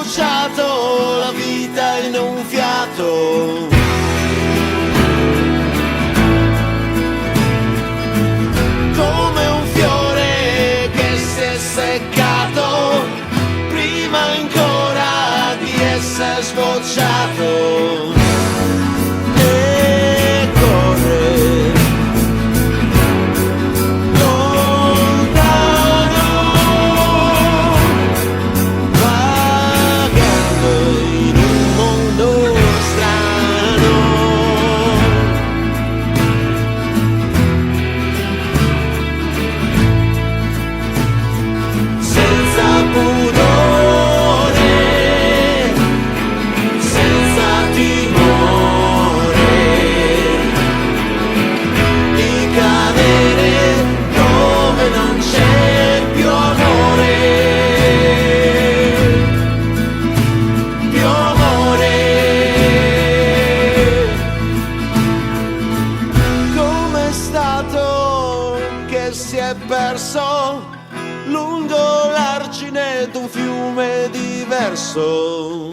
bruciato la vita in un fiato. Come un fiore che si è seccato prima ancora di essere sbocciato. E corre lontano, vagando in un mondo strano. Senza pudore, senza timore di cadere dove non c'è più amore, più amore. Com'è stato che si è perso lungo l'argine d'un fiume diverso?